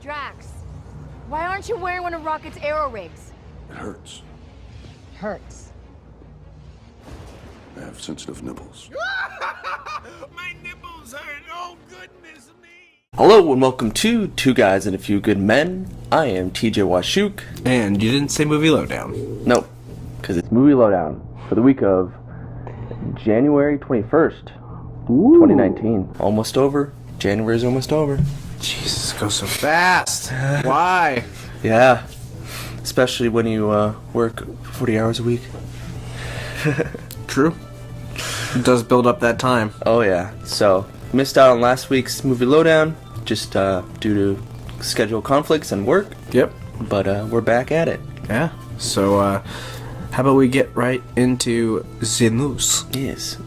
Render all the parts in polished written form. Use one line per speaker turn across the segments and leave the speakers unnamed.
Drax, why aren't you wearing one of Rocket's aero rigs?
It hurts.
Hurts.
I have sensitive nipples.
My nipples hurt. Oh, goodness me.
Hello and welcome to Two Guys and a Few Good Men. I am TJ Washuk.
And you didn't say movie Lowdown.
Nope, because it's Movie Lowdown for the week of January 21st, 2019. Almost over. January's almost over.
Jesus, it goes so fast. Why?
Yeah, especially when you work 40 hours a week.
True. It does build up that time.
Oh yeah, so missed out on last week's Movie Lowdown just due to schedule conflicts and work.
Yep.
But we're back at it.
Yeah. So, how about we get right into the news?
Yes.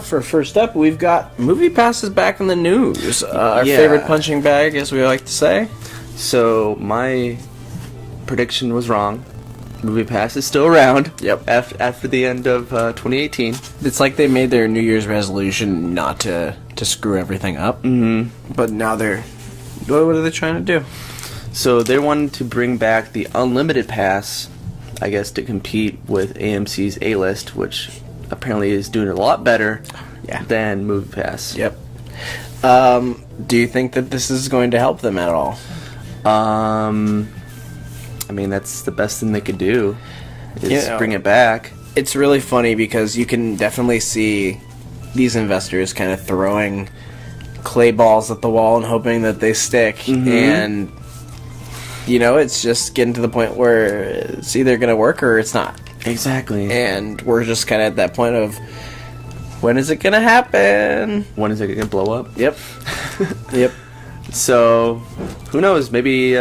For first up, we've got movie passes back in the news. Our favorite punching bag, as we like to say.
So my prediction was wrong. Movie Pass is still around.
Yep.
After the end of 2018.
It's like they made their New Year's resolution not to screw everything up.
Mm-hmm.
But now they're... What are they trying to do?
So they wanted to bring back the Unlimited Pass, I guess, to compete with AMC's A-List, which apparently is doing a lot better than Movie Pass.
Yep. Do you think that this is going to help them at all?
I mean, that's the best thing they could do, is bring it back.
It's really funny because you can definitely see these investors kind of throwing clay balls at the wall and hoping that they stick. Mm-hmm. And, you know, it's just getting to the point where it's either going to work or it's not.
Exactly.
And we're just kind of at that point of, when is it going to happen?
When is it going to blow up?
Yep. Yep.
So, who knows? Maybe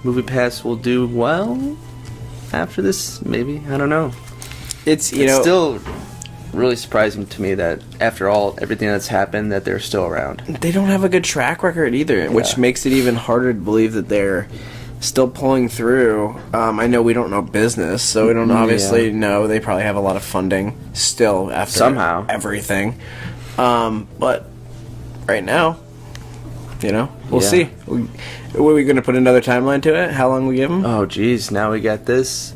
Movie Pass will do well after this. Maybe, I don't know.
It's
still really surprising to me that after everything that's happened, that they're still around.
They don't have a good track record either, which makes it even harder to believe that they're still pulling through. I know we don't know business, so we don't obviously know. They probably have a lot of funding still after
somehow
everything. But right now, we'll see. Were we going to put another timeline to it? How long we give them?
Oh, geez. Now we got this.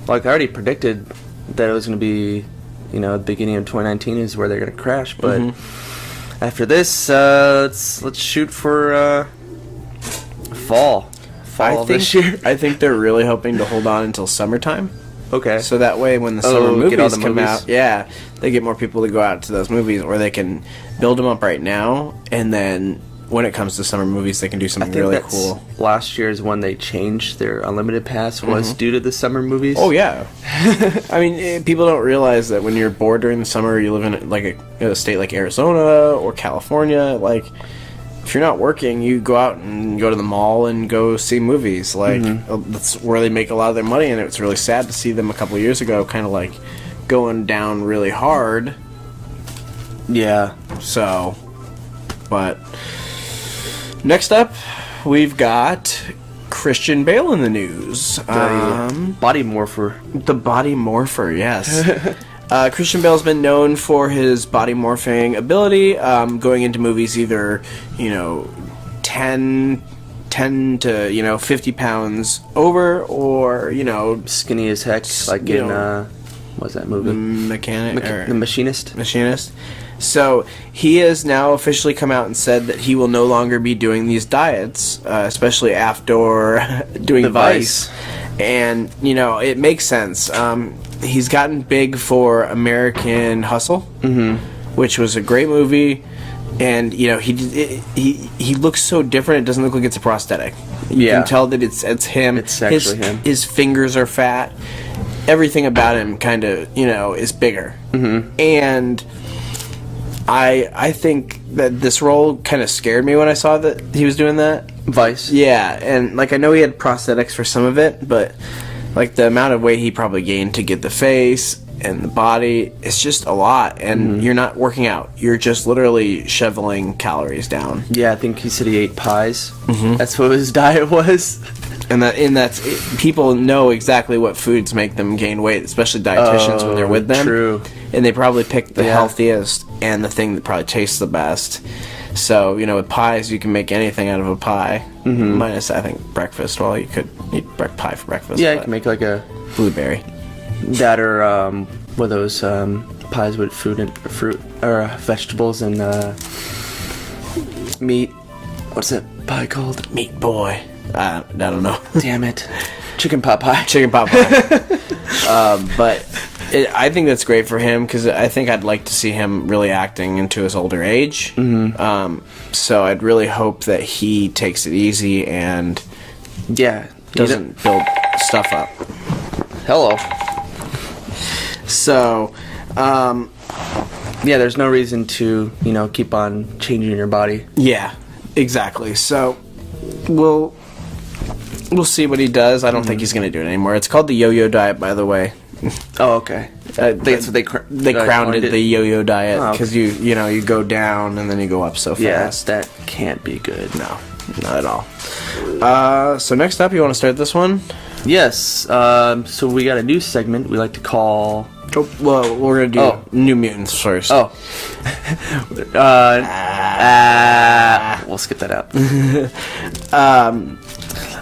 Like, I already predicted that it was going to be, the beginning of 2019 is where they're going to crash. But after this, let's shoot for fall of this year.
I think they're really hoping to hold on until summertime.
Okay.
So that way when the summer movies come out,
yeah,
they get more people to go out to those movies, or they can build them up right now, and then when it comes to summer movies, they can do something really cool.
Last year's when they changed their Unlimited Pass was due to the summer movies.
Oh, yeah. I mean, people don't realize that when you're bored during the summer, you live in like a state like Arizona or California, like, if you're not working, you go out and go to the mall and go see movies. Like, that's where they make a lot of their money, and it's really sad to see them a couple of years ago kind of like going down really hard.
Yeah.
So, but next up, we've got Christian Bale in the news.
Body morpher.
The body morpher, yes. Christian Bale's been known for his body morphing ability, going into movies either, 10 to, 50 pounds over, or,
skinny as heck, like in, what's that movie? The Machinist.
Machinist. So, he has now officially come out and said that he will no longer be doing these diets, especially after doing
the
Vice. And, it makes sense. He's gotten big for American Hustle, which was a great movie, and he looks so different. It doesn't look like it's a prosthetic. You can tell that it's him.
It's actually him.
His fingers are fat. Everything about him kind of is bigger, and I think that this role kind of scared me when I saw that he was doing that.
Vice.
Yeah, and I know he had prosthetics for some of it, but the amount of weight he probably gained to get the face and the body, it's just a lot, and you're not working out. You're just literally shoveling calories down.
Yeah, I think he said he ate pies. That's what his diet was.
And that's people know exactly what foods make them gain weight, especially dietitians when they're with them.
True.
And they probably pick the healthiest and the thing that probably tastes the best. So, with pies, you can make anything out of a pie. Minus, I think, breakfast. Well, you could eat pie for breakfast.
Yeah, you can make like a
blueberry.
that or what are those pies with fruit or vegetables and meat. What's that pie called?
Meat boy. I don't know.
Damn it. Chicken pot pie.
Chicken pot pie. But I think that's great for him because I think I'd like to see him really acting into his older age. So I'd really hope that he takes it easy and doesn't build stuff up.
Hello.
So,
there's no reason to, keep on changing your body.
Yeah, exactly. So, we'll see what he does. I don't think he's going to do it anymore. It's called the yo-yo diet, by the way.
Oh, okay. That's what they
crowned it the yo-yo diet because
okay.
you go down and then you go up so fast.
Yes, that can't be good.
No, not at all. So next up, you want to start this one?
Yes. So we got a new segment we like to call.
Oh, well, we're gonna do New Mutants first.
Oh. We'll skip that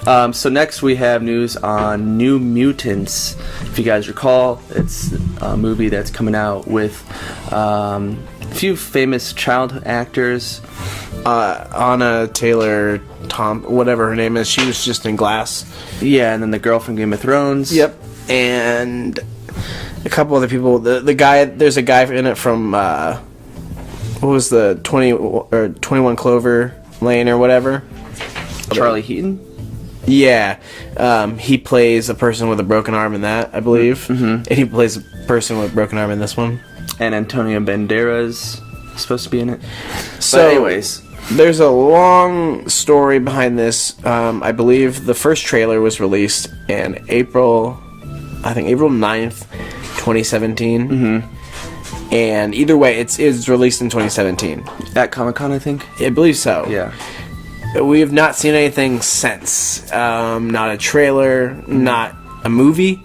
out. So next we have news on New Mutants. If you guys recall, it's a movie that's coming out with a few famous child actors.
Anna Taylor whatever her name is, she was just in Glass.
Yeah, and then the girl from Game of Thrones.
Yep. And a couple other people. The guy, there's a guy in it from what was the 21 Clover Lane or whatever?
Charlie Heaton?
Yeah. He plays a person with a broken arm in that, I believe. And he plays a person with a broken arm in this one.
And Antonio Banderas is supposed to be in it.
So,
but anyways,
there's a long story behind this. I believe the first trailer was released in April 9th, 2017. And either way, it's released in 2017.
At Comic-Con, I think?
I believe so.
Yeah.
We have not seen anything since. Not a trailer, not a movie.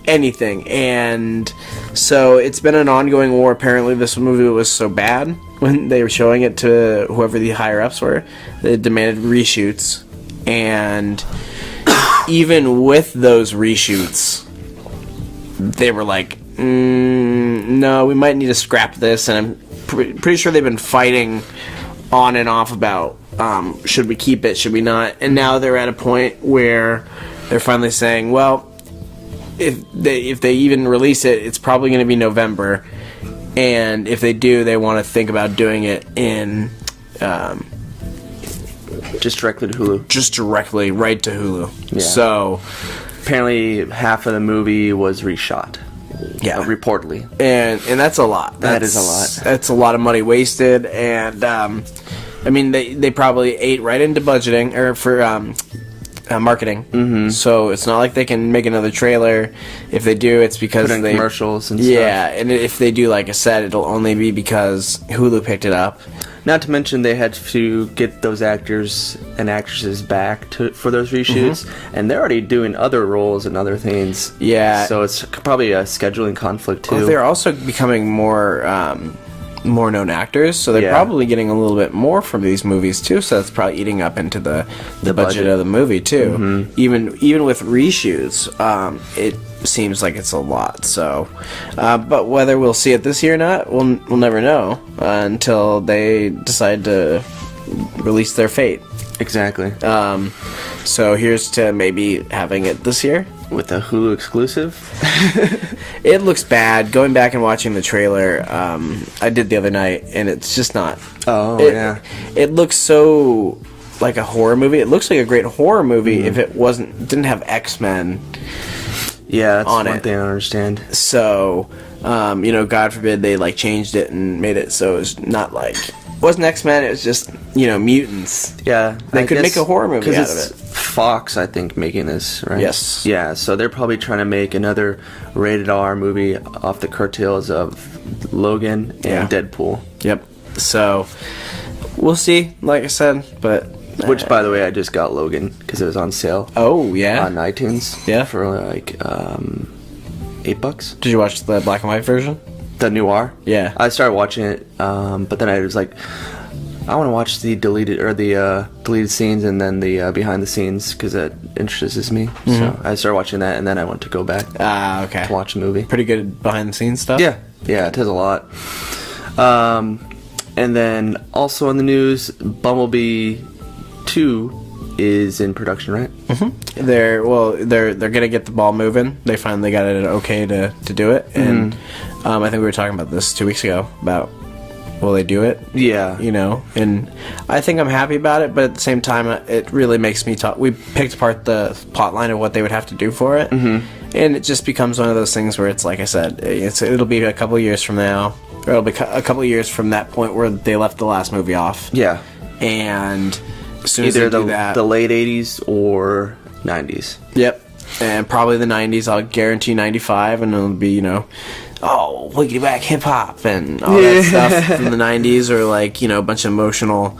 Anything. And so it's been an ongoing war. Apparently this movie was so bad when they were showing it to whoever the higher ups were, they demanded reshoots. And even with those reshoots, they were like, no, we might need to scrap this. And I'm pretty sure they've been fighting on and off about should we keep it, should we not. And now they're at a point where they're finally saying, well, if they even release it, it's probably going to be November, and if they do, they want to think about doing it in
just directly to Hulu.
Just directly right to Hulu.
Yeah.
So
apparently half of the movie was reshot.
Yeah,
reportedly,
and that's a lot.
That is a lot.
That's a lot of money wasted, and I mean they probably ate right into budgeting or for marketing. So it's not like they can make another trailer. If they do, it's because they
commercials and stuff.
Yeah, and if they do, like I said, it'll only be because Hulu picked it up.
Not to mention they had to get those actors and actresses back for those reshoots, and they're already doing other roles and other things.
Yeah,
so it's probably a scheduling conflict too.
Well, they're also becoming more known actors, so they're probably getting a little bit more from these movies too. So that's probably eating up into the budget of the movie too. Even with reshoots, it seems like it's a lot. So, but whether we'll see it this year or not, we'll never know until they decide to release their fate.
Exactly.
So here's to maybe having it this year
with a Hulu exclusive.
It looks bad. Going back and watching the trailer, I did the other night, and it's just not. It looks so like a horror movie. It looks like a great horror movie if it didn't have X-Men.
Yeah, that's one thing I don't understand.
So, God forbid they changed it and made it so it's not it wasn't X-Men. It was just mutants.
Yeah,
they could make a horror movie out of it.
Fox, I think, making this, right?
Yes.
Yeah, so they're probably trying to make another rated R movie off the coattails of Logan and Deadpool.
Yep. So we'll see. Like I said, but
which, by the way, I just got Logan because it was on sale.
Oh yeah,
on iTunes.
Yeah,
for $8.
Did you watch the black and white version?
The noir.
Yeah.
I started watching it, but then I was like, I want to watch the deleted scenes and then the behind the scenes because that interests me. So I started watching that, and then I want to go back.
Okay.
To watch a movie.
Pretty good behind the scenes stuff.
Yeah, it does a lot. And then also in the news, Bumblebee 2 is in production, right?
Mm-hmm. They're gonna get the ball moving. They finally got it okay to do it, and I think we were talking about this 2 weeks ago about will they do it?
Yeah,
and I think I'm happy about it, but at the same time, it really makes me talk. We picked apart the plot line of what they would have to do for it, and it just becomes one of those things where it's like I said, it'll be a couple of years from now, or it'll be a couple of years from that point where they left the last movie off.
Yeah,
and as soon
either
as they do that,
the late 80s or 90s.
Yep, and probably the 90s. I'll guarantee 95, and it'll be wiggity back hip hop and all that stuff from the 90s, or like a bunch of emotional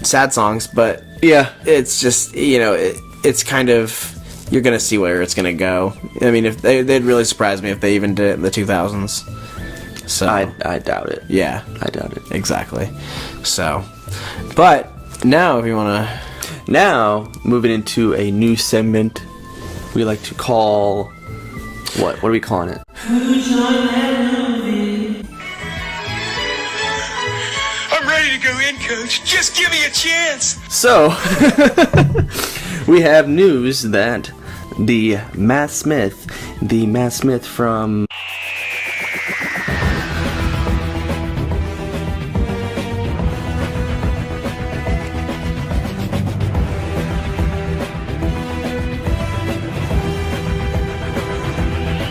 sad songs. But
yeah,
it's just it's kind of, you're gonna see where it's gonna go. I mean, if they'd really surprise me if they even did it in the 2000s. So
I doubt it.
Yeah,
I doubt it.
Exactly. So, but now if you want to,
now moving into a new segment we like to call, what are we calling it?
I'm ready to go in, Coach. Just give me a chance.
So we have news that the Matt Smith from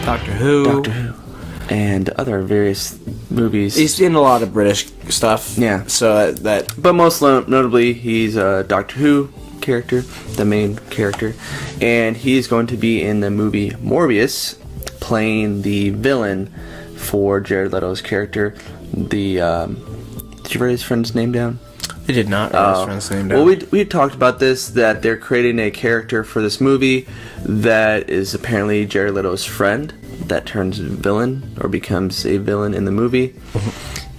Doctor Who,
and other various movies.
He's in a lot of British stuff.
Yeah.
So that.
But most notably, he's a Doctor Who character, the main character, and he's going to be in the movie Morbius, playing the villain for Jared Leto's character. Did you write his friend's name down?
I did not write his friend's name down.
Well, we talked about this, that they're creating a character for this movie that is apparently Jared Leto's friend that turns villain or becomes a villain in the movie.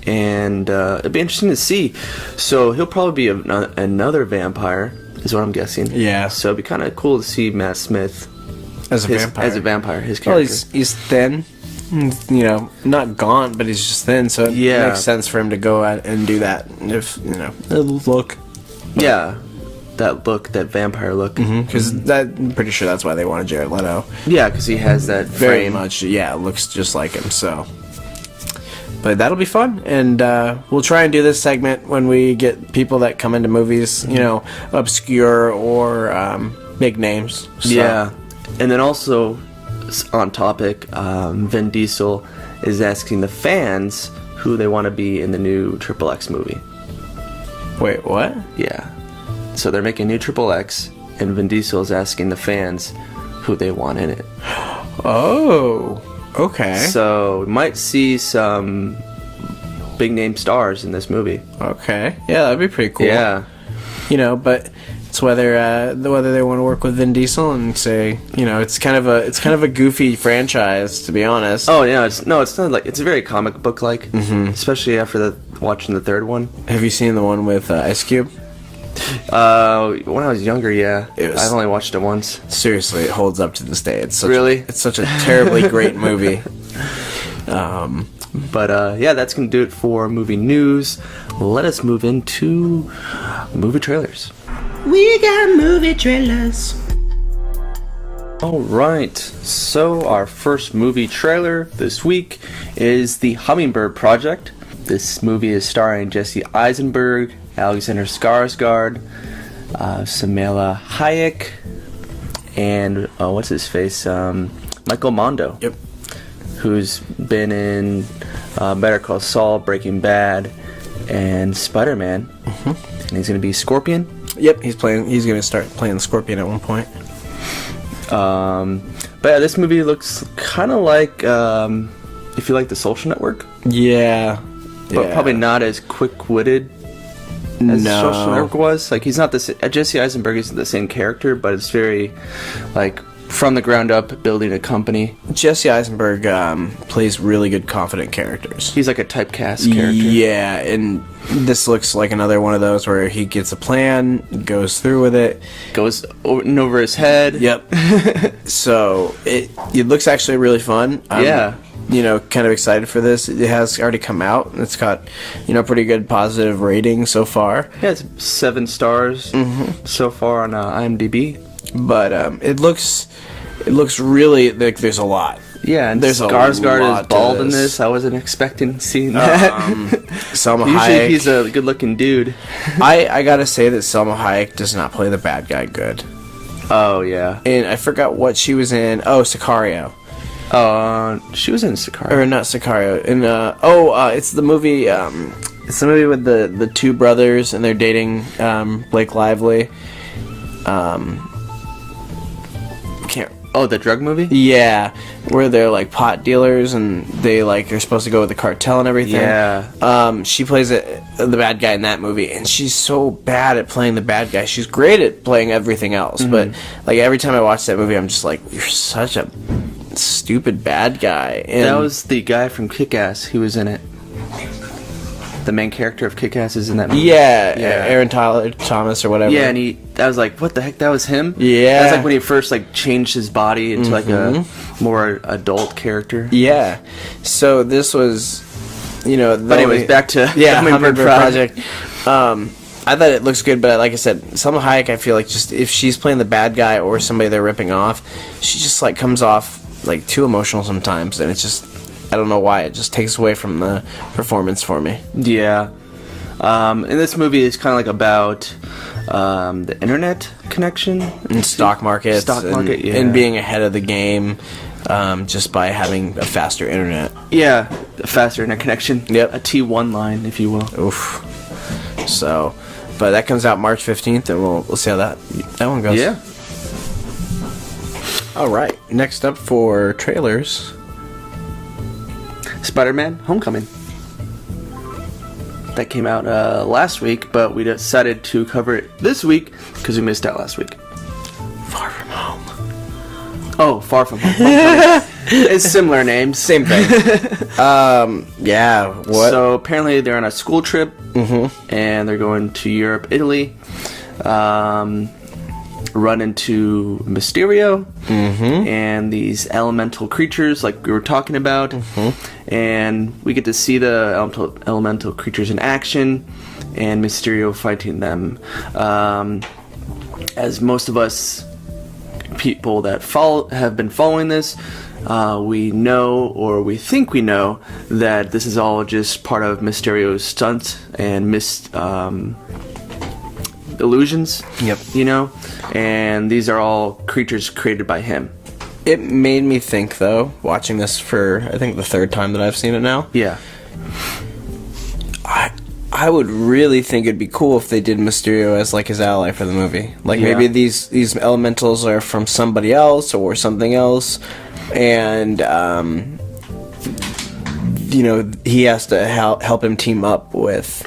And it'd be interesting to see. So he'll probably be another vampire, is what I'm guessing.
Yeah.
So it'd be kind of cool to see Matt Smith
as a vampire.
His character.
Well, he's thin. Not gaunt, but he's just thin, so it makes sense for him to go out and do that. If look,
yeah, that look, that vampire look,
because I'm pretty sure that's why they wanted Jared Leto.
Yeah, because he has that
very
frame.
much. Yeah, looks just like him. So, but that'll be fun, and we'll try and do this segment when we get people that come into movies, obscure or big names. So.
Yeah, and then also, on topic, Vin Diesel is asking the fans who they want to be in the new Triple X movie.
Wait, what?
Yeah. So they're making a new Triple X, and Vin Diesel is asking the fans who they want in it.
Oh, okay.
So we might see some big name stars in this movie.
Okay. Yeah, that'd be pretty cool.
Yeah.
But it's whether they want to work with Vin Diesel and say, it's kind of a goofy franchise, to be honest.
Oh yeah, it's not like, it's very comic book like, especially after watching the third one.
Have you seen the one with Ice Cube?
When I was younger, yeah. I've only watched it once.
Seriously, it holds up to this day. It's such a terribly great movie.
But yeah, that's gonna do it for movie news. Let us move into movie trailers.
We got movie trailers.
Alright, so our first movie trailer this week is The Hummingbird Project. This movie is starring Jesse Eisenberg, Alexander Skarsgård, Samela Hayek, and what's his face? Michael Mondo.
Yep.
Who's been in Better Call Saul, Breaking Bad, and Spider-Man. And he's going to be Scorpion.
Yep, he's going to start playing Scorpion at one point.
But yeah, this movie looks kind of like if you like The Social Network.
Yeah.
But probably not as quick-witted as Social Network was. Like, he's not Jesse Eisenberg isn't the same character, but it's very like from the ground up building a company.
Jesse Eisenberg plays really good, confident characters.
He's like a typecast character.
Yeah, and this looks like another one of those where he gets a plan, goes through with it.
Goes over his head.
Yep. So, it looks actually really fun.
Yeah.
Kind of excited for this. It has already come out, and it's got, pretty good positive rating so far.
Yeah, it's 7 stars so far on IMDb.
But it looks really like there's a lot.
Yeah, and
there's
Skarsgård is bald in this. I wasn't expecting seeing that.
Selma
Usually
Hayek.
he's a good-looking dude.
I gotta say that Selma Hayek does not play the bad guy good.
Oh yeah,
and I forgot what she was in. Oh, Sicario.
She was in Sicario.
Or not Sicario. And it's the movie. It's the movie with the two brothers and they're dating Blake Lively. Can't.
Oh, the drug movie?
Yeah, where they're like pot dealers and they're supposed to go with the cartel and everything.
Yeah.
She plays the bad guy in that movie, and she's so bad at playing the bad guy. She's great at playing everything else, but like every time I watch that movie, I'm just like, you're such a stupid bad guy. And
that was the guy from Kick-Ass. He was in it. The main character of Kick-Ass is in that movie.
Yeah, Aaron Tyler Thomas or whatever.
Yeah, and I was like, what the heck? That was him?
Yeah.
That's like when he first changed his body into like a more adult character.
Yeah. So this was,
But anyways, back to
Hummingbird Project. I thought it looks good, but like I said, Salma Hayek, I feel like just if she's playing the bad guy or somebody they're ripping off, she just comes off too emotional sometimes, and it's just, I don't know why, it just takes away from the performance for me.
Yeah. And this movie is kind of about the internet connection
and stock markets, and being ahead of the game, just by having a faster internet.
Yeah, a faster internet connection.
Yep,
a T1 line, if you will.
Oof. So, but that comes out March 15th, and we'll see how that one goes.
Yeah.
All right. Next up for trailers,
Spider-Man: Homecoming. That came out last week, but we decided to cover it this week because we missed out last week.
Far From Home.
Oh, Far From Home. It's similar names.
Same thing. Yeah. What?
So apparently they're on a school trip, and they're going to Europe, Italy. Run into Mysterio and these elemental creatures like we were talking about, and we get to see the elemental creatures in action and Mysterio fighting them. As most of us people that have been following this, we know, or we think we know, that this is all just part of Mysterio's stunt and illusions.
Yep.
And these are all creatures created by him.
It made me think, though, watching this for, I think, the third time that I've seen it now.
Yeah.
I would really think it'd be cool if they did Mysterio as his ally for the movie. Maybe these elementals are from somebody else or something else, and he has to help him team up with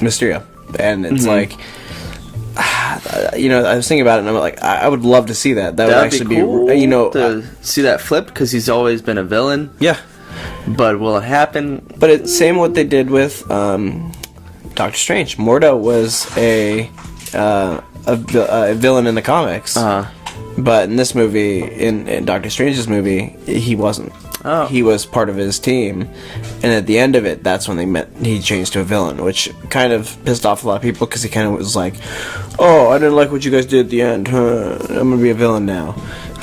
Mysterio. And it's I was thinking about it, and I'm like, I would love to see that. That would actually
be cool to
be
see that flip, because he's always been a villain.
Yeah.
But will it happen?
But it's same what they did with Doctor Strange. Mordo was a villain in the comics. But in this movie, in Doctor Strange's movie, he wasn't.
Oh.
He was part of his team, and at the end of it, that's when he changed to a villain, which kind of pissed off a lot of people, because he kind of was like, "Oh, I didn't like what you guys did at the end. I'm gonna be a villain now."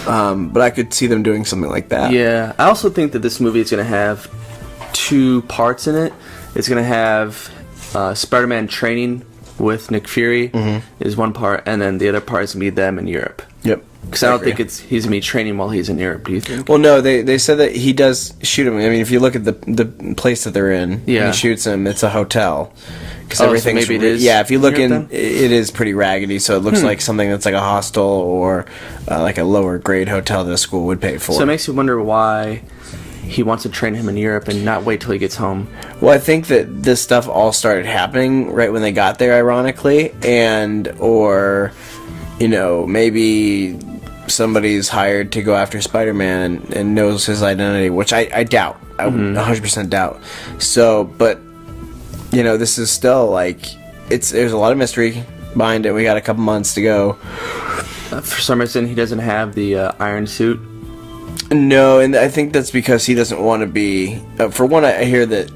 But I could see them doing something like that.
Yeah, I also think that this movie is going to have 2 parts in it. It's going to have Spider-Man training with Nick Fury is one part, and then the other part is going to be them in Europe.
Yep.
Because I don't think he's going to be training while he's in Europe, do you think?
Well, no, they said that he does shoot him. I mean, if you look at the place that they're in,
yeah,
he shoots him, it's a hotel. Because
everything's, so maybe it is.
Yeah, if you look in, it is pretty raggedy, so it looks like something that's like a hostel or like a lower grade hotel that a school would pay for.
So it makes you wonder why he wants to train him in Europe and not wait till he gets home.
Well, I think that this stuff all started happening right when they got there, ironically, or maybe somebody's hired to go after Spider-Man and knows his identity, which I doubt. I would 100% doubt. So, but this is still like there's a lot of mystery behind it. We got a couple months to go.
For some reason, he doesn't have the iron suit.
No, and I think that's because he doesn't want to be. For one, I hear that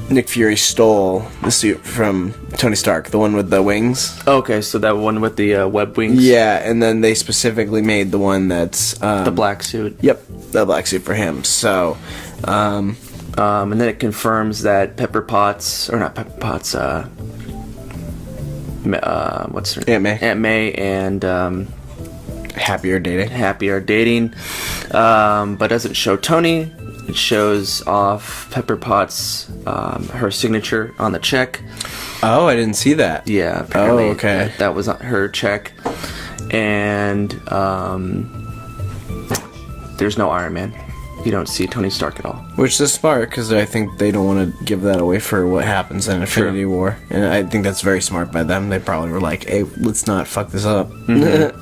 Nick Fury stole the suit from Tony Stark, the one with the wings.
Okay, so that one with the web wings.
Yeah, and then they specifically made the one that's
the black suit.
Yep, the black suit for him. So,
and then it confirms that Pepper Potts, or not Pepper Potts, what's her name? Aunt May and
Happy are dating.
But doesn't show Tony. It shows off Pepper Potts, her signature on the check.
Oh, I didn't see that.
Yeah, apparently
okay.
that was her check. And there's no Iron Man. You don't see Tony Stark at all.
Which is smart, because I think they don't want to give that away for what happens in Infinity War. And I think that's very smart by them. They probably were like, hey, let's not fuck this up.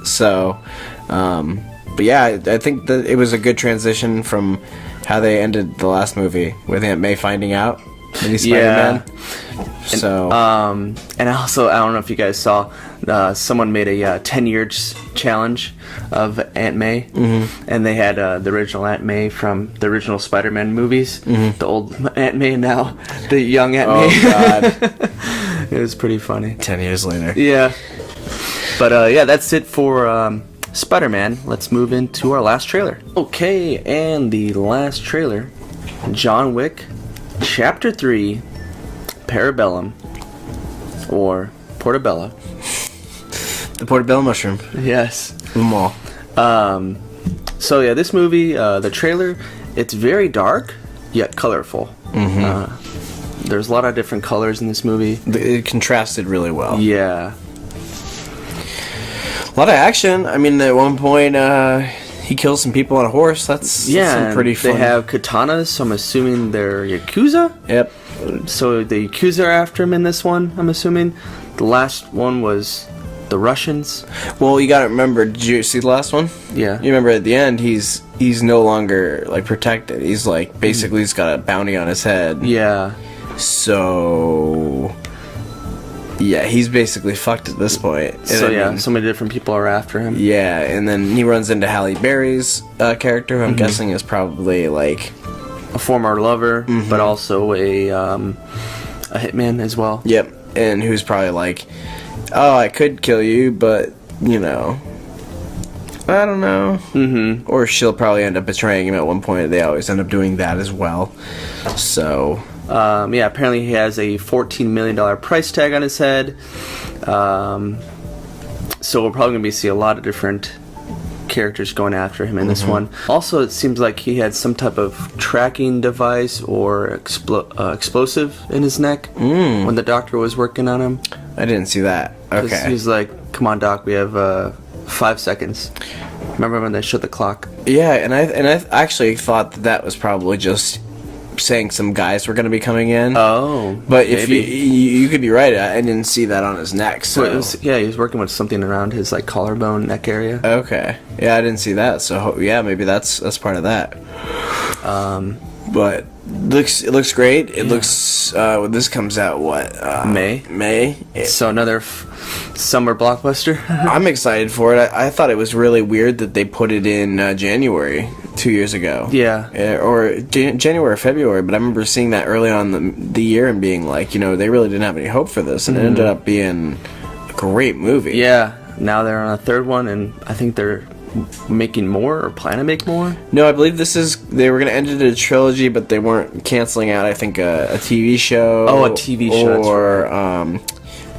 So, but yeah, I think that it was a good transition from how they ended the last movie with Aunt May finding out that he's Spider-Man. So,
and also, I don't know if you guys saw, someone made a 10-year challenge of Aunt May, and they had the original Aunt May from the original Spider-Man movies, the old Aunt May, and now the young Aunt May.
Oh God,
it was pretty funny.
10 years later.
Yeah, but yeah, that's it for Spider-Man. Let's move into our last trailer. Okay, and the last trailer, John Wick, Chapter 3, Parabellum, or Portobello.
The Portobello mushroom.
Yes.
Them all.
So yeah, this movie, the trailer, it's very dark yet colorful. There's a lot of different colors in this movie.
It contrasted really well.
Yeah.
A lot of action. I mean, at one point, he kills some people on a horse. That's some pretty fun.
They have katanas, so I'm assuming they're Yakuza?
Yep.
So the Yakuza are after him in this one, I'm assuming. The last one was the Russians.
Well, you gotta remember, did you see the last one?
Yeah.
You remember at the end, he's no longer, like, protected. He's, like, basically he's got a bounty on his head.
Yeah.
So... yeah, he's basically fucked at this point. And
so yeah, so many different people are after him.
Yeah, and then he runs into Halle Berry's character, who I'm guessing is probably, like...
a former lover, but also a hitman as well.
Yep, and who's probably like, oh, I could kill you, but, I don't know. Or she'll probably end up betraying him at one point. They always end up doing that as well. So...
yeah, apparently he has a $14 million price tag on his head. So we're probably going to see a lot of different characters going after him in this one. Also, it seems like he had some type of tracking device or explosive in his neck when the doctor was working on him.
I didn't see that. Okay.
He's like, come on, Doc, we have 5 seconds. Remember when they shut the clock?
Yeah, and I actually thought that was probably just saying some guys were going to be coming in.
Oh,
but if you could be right, I didn't see that on his neck. So
he was working with something around his like collarbone neck area.
Okay, yeah, I didn't see that. So yeah, maybe that's part of that. But it looks great. It looks. This comes out what? May.
So another summer blockbuster.
I'm excited for it. I thought it was really weird that they put it in January 2 years ago.
Yeah.
Or January or February. But I remember seeing that early on the year and being like, they really didn't have any hope for this, and it ended up being a great movie.
Yeah. Now they're on a third one, and I think they're making more or plan to make more.
No, I believe they were going to end it in a trilogy, but they weren't canceling out, I think, a TV show.
Oh, a TV show.
Or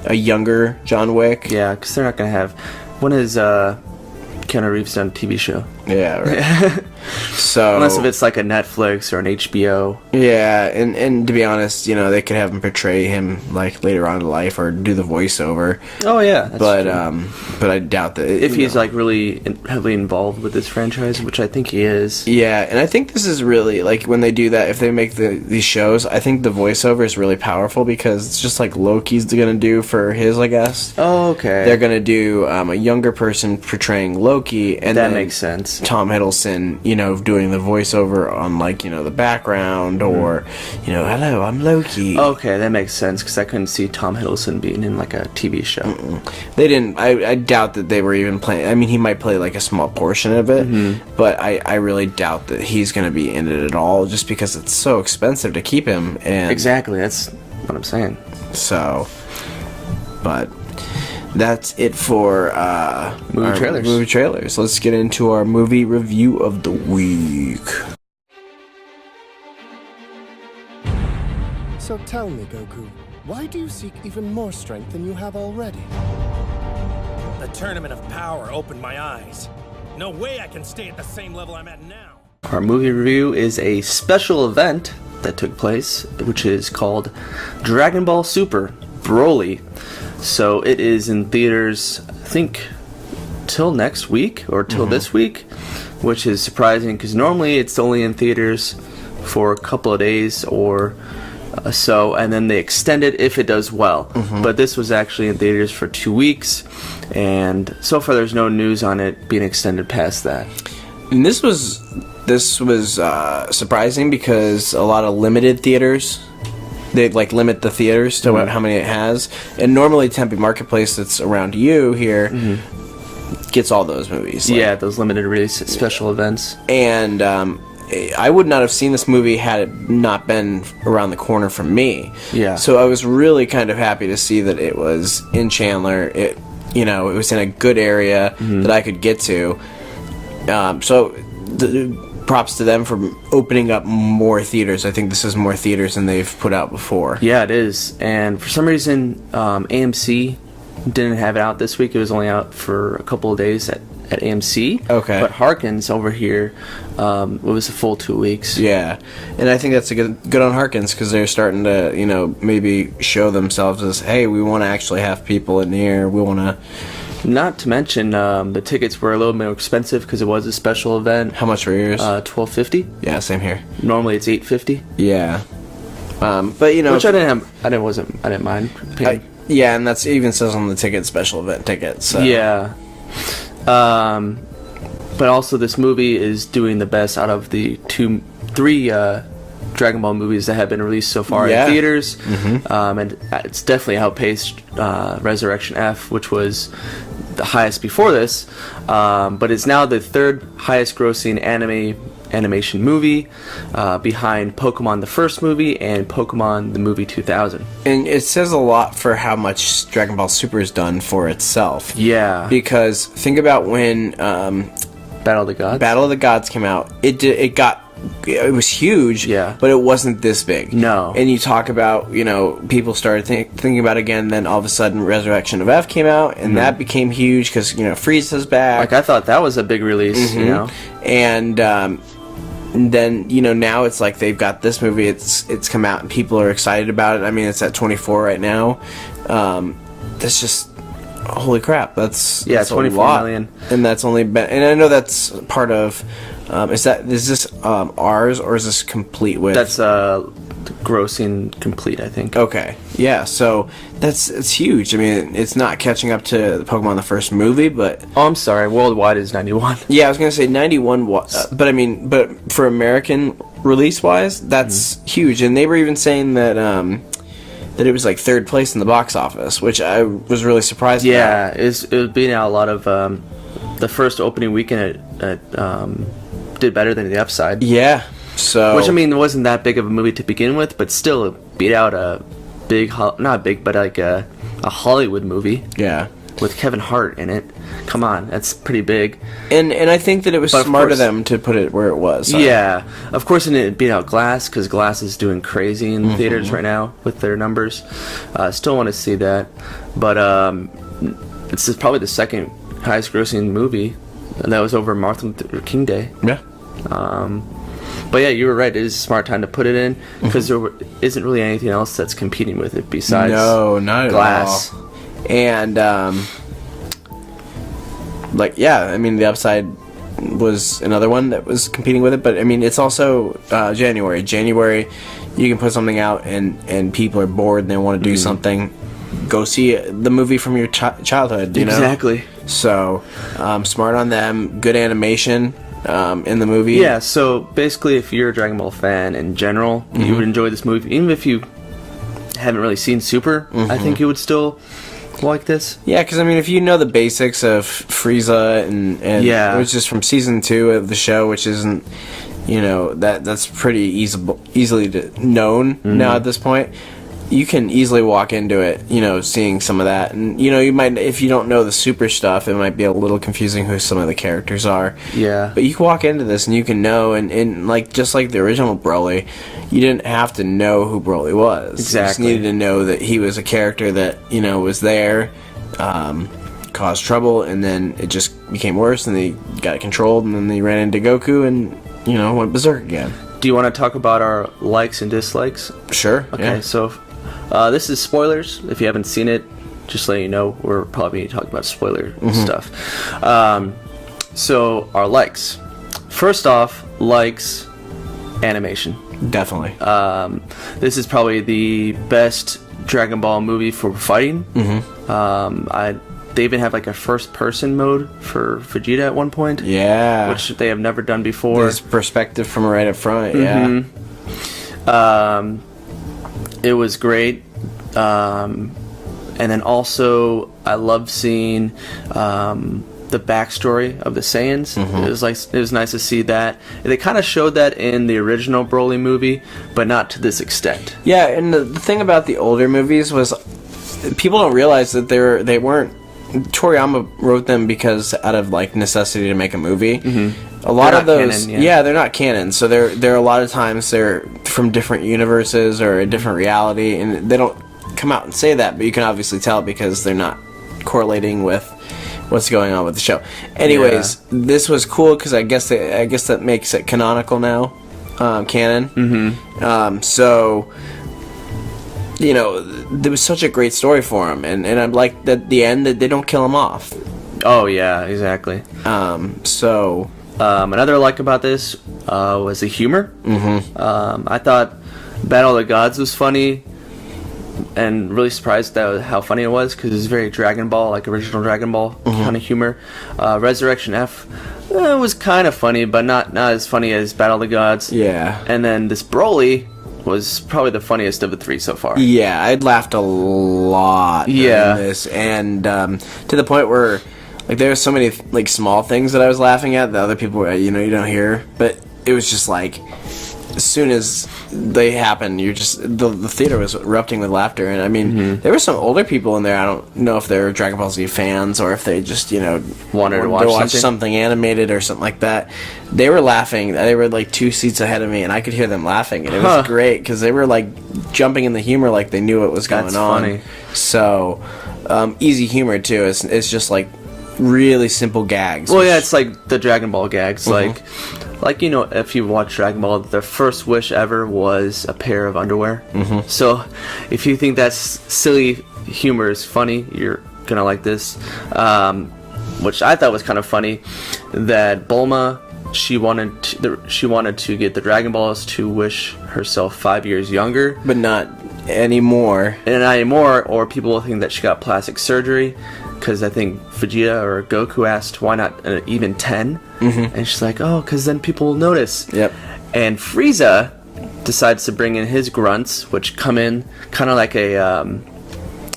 a younger John Wick.
Yeah, because they're not going to have... When is Keanu Reeves done a TV show?
Yeah, right. So
unless if it's like a Netflix or an HBO.
Yeah, and to be honest, they could have him portray him like later on in life or do the voiceover.
Oh yeah, that's
but
true.
But I doubt that
if he's like really heavily involved with this franchise, which I think he is.
Yeah, and I think this is really like when they do that. If they make these shows, I think the voiceover is really powerful because it's just like Loki's gonna do for his, I guess.
Oh, okay.
They're gonna do a younger person portraying Loki, and
that
then
makes sense.
Tom Hiddleston, doing the voiceover on like the background, or hello, I'm Loki.
Okay, that makes sense because I couldn't see Tom Hiddleston being in like a TV show.
They didn't. I doubt that they were even playing. I mean, he might play like a small portion of it, but I really doubt that he's going to be in it at all, just because it's so expensive to keep him. And
exactly, that's what I'm saying.
So, but that's it for movie trailers. Let's get into our movie review of the week.
So tell me, Goku, why do you seek even more strength than you have already?
The Tournament of Power opened my eyes. No way I can stay at the same level I'm at now.
Our movie review is a special event that took place, which is called Dragon Ball Super Broly. So it is in theaters, I think, till next week or till this week, which is surprising because normally it's only in theaters for a couple of days or so, and then they extend it if it does well. But this was actually in theaters for 2 weeks, and so far there's no news on it being extended past that.
And this was surprising because a lot of limited theaters, they like limit the theaters to how many it has, and normally Tempe Marketplace that's around you here gets all those movies.
Yeah, those limited release special events.
And I would not have seen this movie had it not been around the corner from me. Yeah. So I was really kind of happy to see that it was in Chandler. It was in a good area that I could get to. So props to them for opening up more theaters. I think this is more theaters than they've put out before.
Yeah, it is. And for some reason, AMC didn't have it out this week. It was only out for a couple of days at AMC. Okay. But Harkins over here, it was a full 2 weeks.
Yeah. And I think that's a good on Harkins because they're starting to, maybe show themselves as, hey, we want to actually have people in here. We want to...
Not to mention, the tickets were a little more expensive because it was a special event.
How much were yours?
$12.50.
Yeah, same here.
Normally it's $8.50.
Yeah. But
which I didn't mind paying.
Yeah, and that's even says on the ticket, special event tickets. So.
Yeah. But also this movie is doing the best out of the three Dragon Ball movies that have been released so far in theaters. And it's definitely outpaced Resurrection F, which was the highest before this, but it's now the third highest grossing animation movie, behind Pokemon the first movie and Pokemon the movie 2000.
And it says a lot for how much Dragon Ball Super has done for itself.
Yeah.
Because think about when
Battle of the Gods
came out. It was huge, but it wasn't this big.
No.
And you talk about, people started thinking about it again, then all of a sudden Resurrection of F came out, and that became huge because, Frieza's back.
Like, I thought that was a big release,
And then, now it's like they've got this movie, it's come out, and people are excited about it. I mean, it's at 24 right now. That's just... Holy crap! That's
24 million,
and that's only been. And I know that's part of. Is this ours or is this complete with?
That's grossing complete, I think.
Okay, yeah. So it's huge. I mean, it's not catching up to Pokemon the first movie, but
I'm sorry. Worldwide is 91.
Yeah, I was gonna say 91. But I mean, but for American release wise, that's huge. And they were even saying that. That it was like third place in the box office, which I was really surprised about.
Yeah, it was beating out a lot of the first opening weekend. It did better than the Upside.
Yeah, so
which I mean, it wasn't that big of a movie to begin with, but still it beat out a big, not big, but like a Hollywood movie.
Yeah.
With Kevin Hart in it. Come on, that's pretty big.
And I think that it was smart of them to put it where it was.
Yeah. Of course, and it beat out Glass, because Glass is doing crazy in theaters right now with their numbers. Still want to see that. But it's probably the second highest grossing movie. And that was over Martin Luther King Day.
Yeah.
But yeah, you were right. It is a smart time to put it in because there isn't really anything else that's competing with it besides
not
Glass.
at all. And the Upside was another one that was competing with it. But I mean, it's also January. January, you can put something out and people are bored and they want to do something. Go see the movie from your childhood. You know?
Exactly.
So smart on them. Good animation. In the movie.
Yeah, so basically if you're a Dragon Ball fan in general, you would enjoy this movie. Even if you haven't really seen Super, I think you would still like this.
Yeah, because I mean, if you know the basics of Frieza and
yeah.
it was just from season 2 of the show, which isn't, that's pretty easily known now at this point. You can easily walk into it, seeing some of that. And, you might, if you don't know the Super stuff, it might be a little confusing who some of the characters are.
Yeah.
But you can walk into this and you can know, and like, just like the original Broly, you didn't have to know who Broly was.
Exactly.
You just needed to know that he was a character that, was there, caused trouble, and then it just became worse, and they got it controlled, and then they ran into Goku and, went berserk again.
Do you want to talk about our likes and dislikes?
Sure.
Okay,
yeah.
so this is spoilers. If you haven't seen it, just letting you know, we're probably talking about spoiler stuff. So our likes. First off, likes animation.
Definitely.
This is probably the best Dragon Ball movie for fighting. They even have like a first-person mode for Vegeta at one point.
Yeah.
Which they have never done before.
This perspective from right up front. Yeah.
It was great. And then also, I love seeing the backstory of the Saiyans. It was nice to see that. They kind of showed that in the original Broly movie, but not to this extent.
Yeah, and the thing about the older movies was people don't realize that they weren't. Toriyama wrote them because out of like necessity to make a movie. A lot of those,
canon, yeah.
They're not canon. So they're a lot of times they're from different universes or a different reality, and they don't come out and say that, but you can obviously tell because they're not correlating with what's going on with the show. Anyways, this was cool because I guess that makes it canonical now, canon. So. There was such a great story for him, and I'm like that at the end that they don't kill him off.
Oh yeah, exactly. Another I like about this was the humor. I thought Battle of the Gods was funny, and really surprised at how funny it was because it's very Dragon Ball, like original Dragon Ball kind of humor. Resurrection F was kind of funny, but not as funny as Battle of the Gods.
Yeah.
And then this Broly was probably the funniest of the three so far.
Yeah, I'd laughed a lot during this, and to the point where like there were so many like small things that I was laughing at that other people you don't hear, but it was just like as soon as they happened, you're just the theater was erupting with laughter. And I mean, there were some older people in there. I don't know if they're Dragon Ball Z fans or if they just
wanted to watch
something animated or something like that. They were laughing. They were like 2 seats ahead of me, and I could hear them laughing, and it was great because they were like jumping in the humor like they knew what was going on.
Funny.
So easy humor too. It's just like really simple gags.
Well, yeah, it's like the Dragon Ball gags, like if you watch Dragon Ball, their first wish ever was a pair of underwear. So if you think that's silly humor is funny, you're gonna like this. Which I thought was kind of funny, that Bulma, she wanted to get the Dragon Balls to wish herself 5 years younger,
but not anymore.
And not anymore, or people will think that she got plastic surgery. Because I think Vegeta or Goku asked, why not even 10? And she's like, oh, because then people will notice.
Yep.
And Frieza decides to bring in his grunts, which come in kind of like a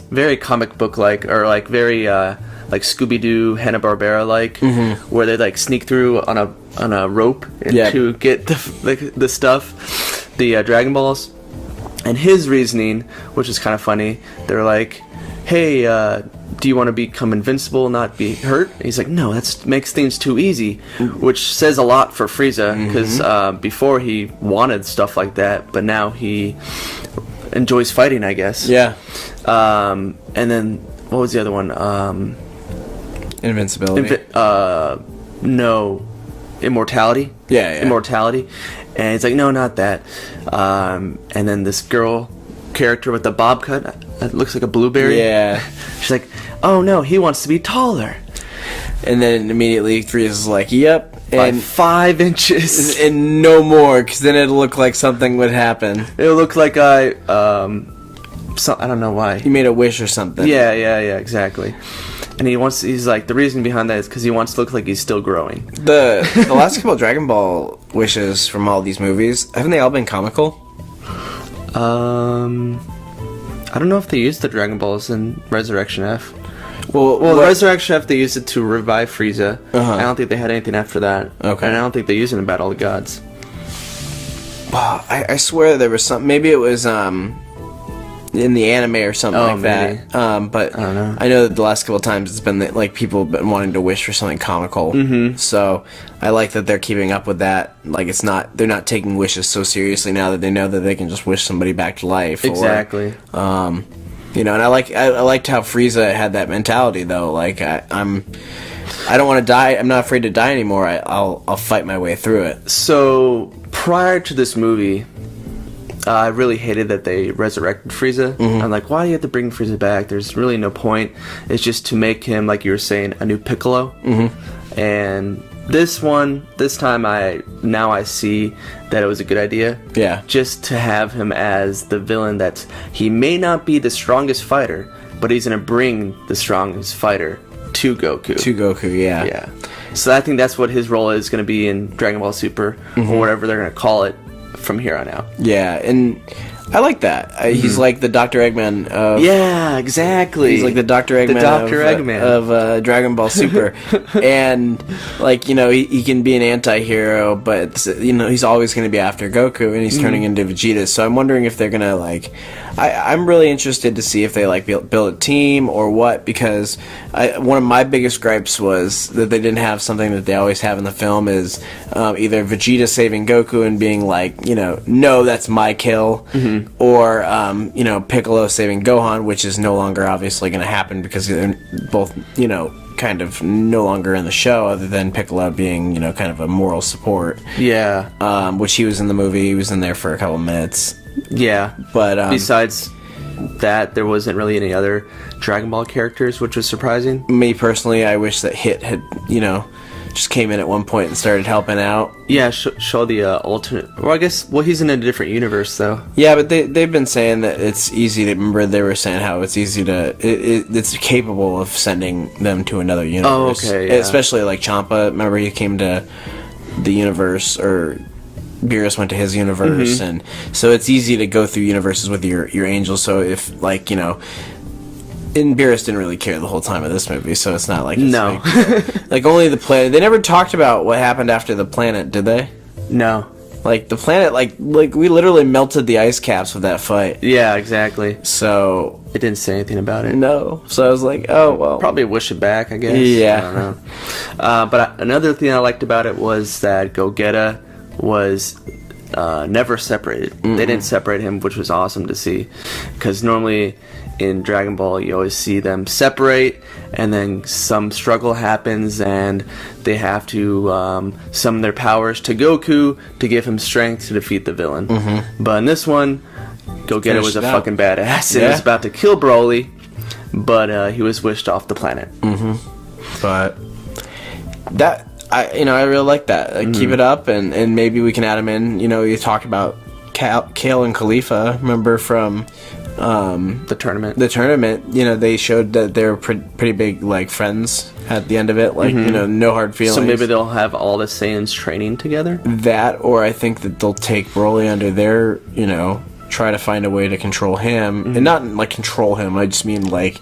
very comic book-like, or like very like Scooby-Doo, Hanna-Barbera-like, where they like sneak through on a rope to get the stuff, the Dragon Balls. And his reasoning, which is kind of funny, they're like, hey, do you want to become invincible, not be hurt? And he's like, no, that makes things too easy, which says a lot for Frieza, because before he wanted stuff like that, but now he enjoys fighting, I guess.
Yeah.
And then, what was the other one?
Invincibility.
No. immortality.
Yeah.
Immortality. And he's like, no, not that. And then this girl character with the bob cut, that looks like a blueberry.
Yeah.
She's like, oh no, he wants to be taller.
And then immediately Frieza's like, yep.
By 5 inches.
And no more, because then it'll look like something would happen.
It'll look like I don't know why.
He made a wish or something.
Yeah, exactly. And he's like, the reason behind that is because he wants to look like he's still growing.
The last couple of Dragon Ball wishes from all these movies, haven't they all been comical?
I don't know if they used the Dragon Balls in Resurrection F.
Well,
Resurrection F, they used it to revive Frieza.
Uh-huh.
I don't think they had anything after that.
Okay.
And I don't think they used it in Battle of the Gods.
Wow, I swear there was some. Maybe it was in the anime or something like
maybe.
that. But
I don't know.
I know that the last couple of times it's been that, like, people have been wanting to wish for something comical. Mm-hmm. So I like that they're keeping up with that. Like, they're not taking wishes so seriously now that they know that they can just wish somebody back to life.
Exactly.
Or, and I liked how Frieza had that mentality though. Like, I don't want to die. I'm not afraid to die anymore. I'll fight my way through it.
So prior to this movie, I really hated that they resurrected Frieza.
Mm-hmm.
I'm like, why do you have to bring Frieza back? There's really no point. It's just to make him, like you were saying, a new Piccolo. Mm-hmm. And this time I see that it was a good idea.
Yeah.
Just to have him as the villain he may not be the strongest fighter, but he's going to bring the strongest fighter to Goku.
Yeah.
Yeah. So I think that's what his role is going to be in Dragon Ball Super, or whatever they're going to call it from here on out.
Yeah, and I like that. He's like the Dr. Eggman of...
Yeah, exactly.
He's like the Dr. Eggman of Dragon Ball Super. And, like, he can be an anti-hero, but, he's always going to be after Goku, and he's turning into Vegeta. So I'm wondering if they're going to, like... I'm really interested to see if they, like, build a team or what, because one of my biggest gripes was that they didn't have something that they always have in the film is either Vegeta saving Goku and being like, no, that's my kill, or, Piccolo saving Gohan, which is no longer obviously going to happen because they're both, kind of no longer in the show, other than Piccolo being, kind of a moral support.
Yeah.
Which he was in the movie. He was in there for a couple minutes.
Yeah.
But
besides that, there wasn't really any other Dragon Ball characters, which was surprising.
Me personally, I wish that Hit had, just came in at one point and started helping out.
Yeah, show the alternate... Well, I guess... Well, he's in a different universe, though.
Yeah, but they've been saying that it's easy to... Remember, they were saying how it's easy to... It's capable of sending them to another universe.
Oh, okay, yeah.
Especially, like, Champa. Remember, he came to the universe, or... Beerus went to his universe, and so it's easy to go through universes with your angels. So if, like, and Beerus didn't really care the whole time of this movie, so it's not like it's
no.
like only the planet. They never talked about what happened after the planet, did they?
No.
Like the planet, like we literally melted the ice caps with that fight.
Yeah, exactly.
So
it didn't say anything about it.
No. So I was like, oh well.
Probably wish it back, I guess.
Yeah.
I don't know. But another thing I liked about it was that Gogeta was never separated. Mm-mm. They didn't separate him, which was awesome to see, because normally in Dragon Ball you always see them separate and then some struggle happens and they have to summon their powers to Goku to give him strength to defeat the villain. But in this one, Gogeta was a fucking badass and was about to kill Broly, but he was wished off the planet.
But that I really like that. Keep it up, and maybe we can add him in. You talked about Kale and Khalifa. Remember from
the tournament?
The tournament. They showed that they're pretty big, like, friends at the end of it. Like, no hard feelings.
So maybe they'll have all the Saiyans training together.
That, or I think that they'll take Broly under their, try to find a way to control him, and not like control him. I just mean like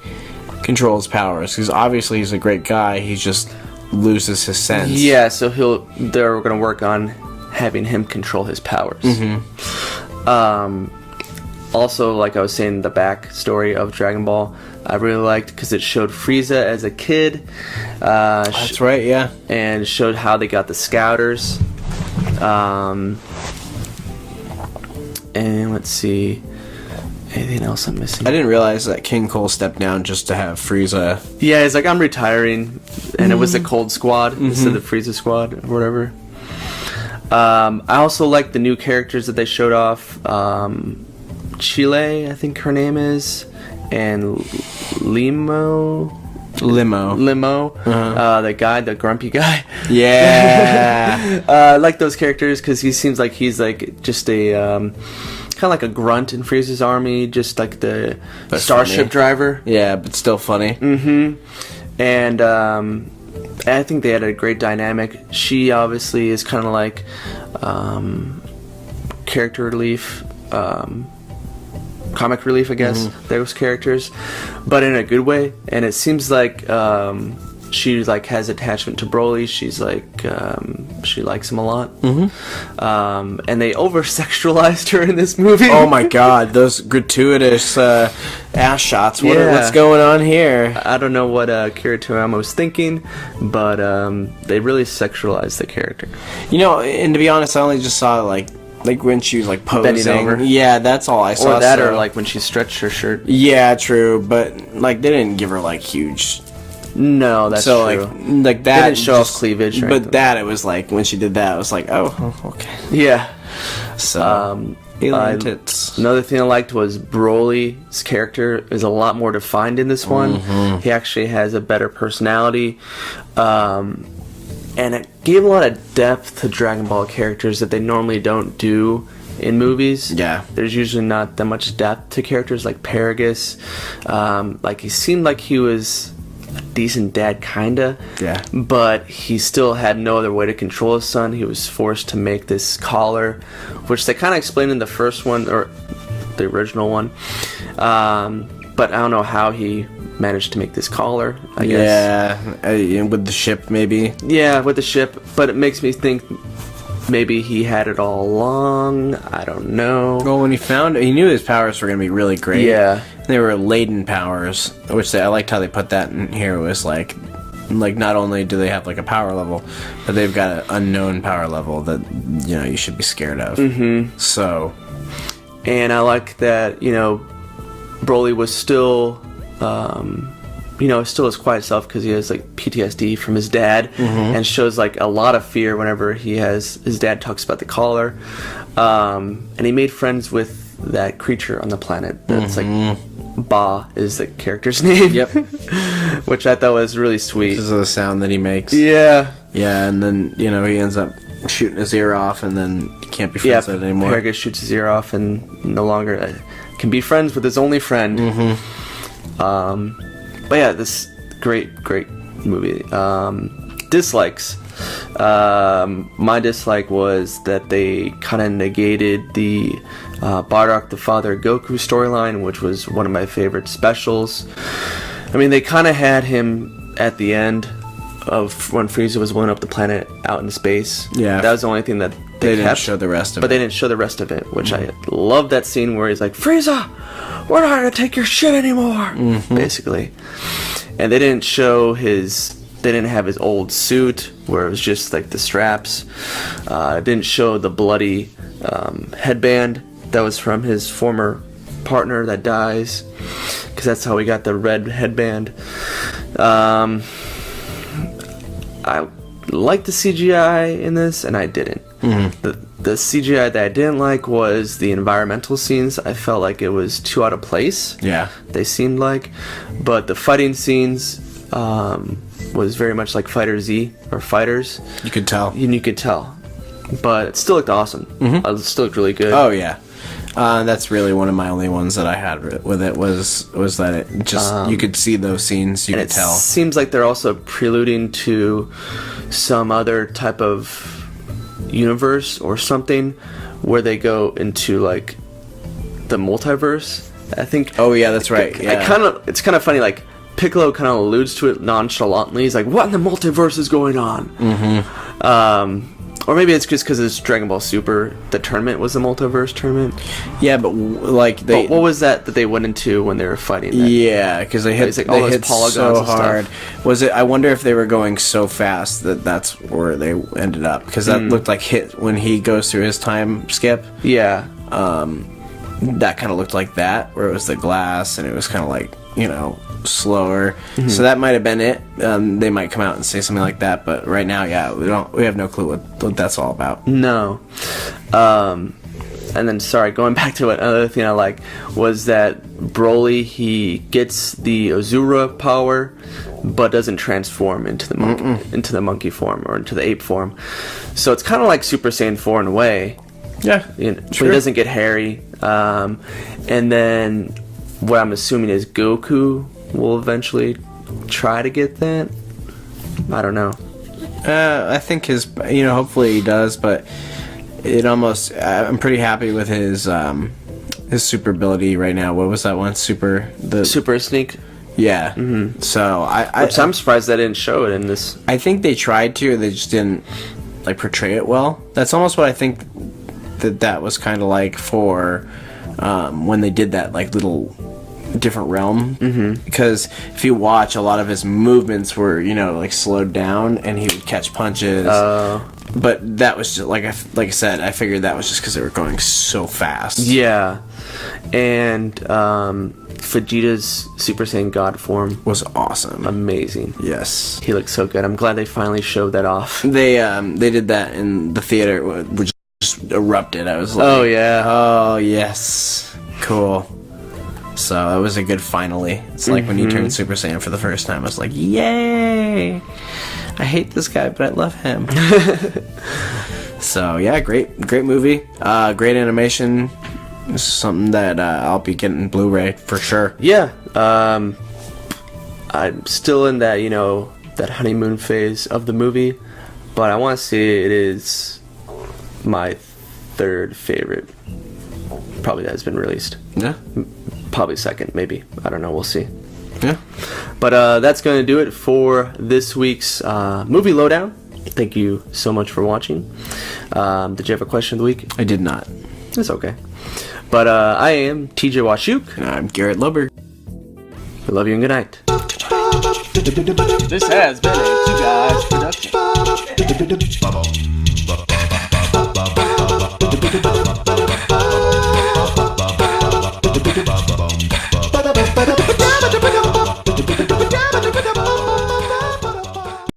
control his powers, because obviously he's a great guy. He just loses his sense.
Yeah, so they're going to work on having him control his powers. Also, like I was saying, the backstory of Dragon Ball I really liked, because it showed Frieza as a kid.
That's right, yeah.
And showed how they got the Scouters. And let's see, anything else I'm missing?
I didn't realize that King Cole stepped down just to have Frieza.
Yeah, he's like, I'm retiring, and it was the Cold Squad instead of the Frieza Squad or whatever. I also like the new characters that they showed off. Chile, I think her name is, and Limo, the guy, the grumpy guy.
Yeah.
I like those characters because he seems like he's like just a kind of like a grunt in Frieza's army, just like the starship
funny.
driver.
Yeah, but still funny.
And I think they had a great dynamic. She obviously is kind of like character relief, comic relief, I guess. Those characters, but in a good way. And it seems like she like has attachment to Broly. She's like she likes him a lot. And they over sexualized her in this movie.
Oh my god, those gratuitous ass shots.
Yeah.
What's going on here?
I don't know what Akira Toriyama was thinking, but they really sexualized the character.
You know, and to be honest, I only just saw like when she was like posing.
Bending over.
Yeah, that's all I saw.
Or that,
so.
or like when she stretched her shirt.
Yeah, true, but like they didn't give her like huge.
No, that's
So
true.
like that
They didn't show off cleavage, right?
But that it was like when she did that, it was like, oh, okay.
Yeah.
So alien tits.
Another thing I liked was Broly's character is a lot more defined in this one. He actually has a better personality. And it gave a lot of depth to Dragon Ball characters that they normally don't do in movies.
Yeah.
There's usually not that much depth to characters like Paragus. Like he seemed like he was a decent dad, kinda.
Yeah.
But he still had no other way to control his son. He was forced to make this collar, which they kind of explained in the first one, or the original one. But I don't know how he managed to make this collar, I guess.
Yeah, with the ship, maybe.
Yeah, with the ship. But it makes me think maybe he had it all along. I don't know.
Well, when he found it, he knew his powers were going to be really great.
Yeah.
They were laden powers, which I liked how they put that in here. It was like not only do they have like a power level, but they've got an unknown power level that, you know, you should be scared of. So.
And I like that, you know, Broly was still, you know, still his quiet self because he has like PTSD from his dad, and shows like a lot of fear whenever his dad talks about the collar. And he made friends with that creature on the planet that's like Ba is the character's name.
Yep.
Which I thought was really sweet.
This is the sound that he makes.
Yeah.
Yeah, and then, you know, he ends up shooting his ear off, and then can't be friends with it anymore.
Paragus shoots his ear off and no longer can be friends with his only friend. But yeah, this great movie. Dislikes. My dislike was that they kind of negated the Bardock the Father Goku storyline, which was one of my favorite specials. I mean, they kind of had him at the end of when Frieza was blowing up the planet out in space.
Yeah.
That was the only thing that
They didn't
kept,
show the rest of
but
it.
they didn't show the rest of it, which I love that scene where he's like, Frieza, we're not gonna take your shit anymore, basically. And they didn't show they didn't have his old suit where it was just like the straps. Didn't show the bloody headband that was from his former partner that dies, because that's how we got the red headband. I liked the CGI in this, and I didn't. The CGI that I didn't like was the environmental scenes. I felt like it was too out of place.
Yeah.
They seemed like. But the fighting scenes was very much like Fighter Z, or Fighters.
You could tell.
And you could tell. But it still looked awesome. It still looked really good.
Oh, yeah. That's really one of my only ones that I had with it was that it just you could see those scenes, you
and
could
it
tell.
Seems like they're also preluding to some other type of universe or something where they go into like the multiverse, I think.
Oh yeah, that's right. Yeah.
It's kind of funny, like Piccolo kind of alludes to it nonchalantly. He's like, what in the multiverse is going on? Or maybe it's just because it's Dragon Ball Super. The tournament was a multiverse tournament.
Yeah, but like
what was that they went into when they were fighting? That?
Yeah, because they hit,
like all those polygons
so
and
hard.
Stuff.
Was it? I wonder if they were going so fast that's where they ended up, because that looked like hit when he goes through his time skip.
Yeah.
That kind of looked like that, where it was the glass, and it was kind of like slower. So that might have been it. They might come out and say something like that, but right now, yeah, we have no clue what that's all about.
No. And then, sorry, going back to another thing I like was that Broly, he gets the Azura power, but doesn't transform into the monkey form or into the ape form. So it's kind of like Super Saiyan 4 in a way.
Yeah,
So he doesn't get hairy. And then what I'm assuming is Goku will eventually try to get that. I don't know.
I think hopefully he does, but it almost. I'm pretty happy with his super ability right now. What was that one? Super
sneak.
Yeah. So
I'm surprised they didn't show it in this.
I think they tried to. They just didn't portray it well. That's almost what I think that was kind of like for when they did that little different realm. Because if you watch, a lot of his movements were slowed down, and he would catch punches. But that was just like I said, I figured that was just because they were going so fast.
Yeah, and Vegeta's Super Saiyan God form
was awesome,
amazing.
Yes,
he looked so good. I'm glad they finally showed that off.
They did that in the theater, which just erupted. I was like,
oh yeah,
oh yes, cool. So that was a good finally. It's like when you turned Super Saiyan for the first time. I was like, yay! I hate this guy, but I love him. So yeah, great movie. Great animation. This is something that I'll be getting Blu-ray for sure.
Yeah. I'm still in that that honeymoon phase of the movie, but I want to say it is my third favorite. Probably that has been released.
Yeah.
Probably second, maybe. I don't know. We'll see.
Yeah.
But that's going to do it for this week's movie lowdown. Thank you so much for watching. Did you have a question of the week?
I did not.
It's okay. But I am TJ Washuk.
And I'm Garrett Loberg.
We love you and good night.
This has been a Two Guys production.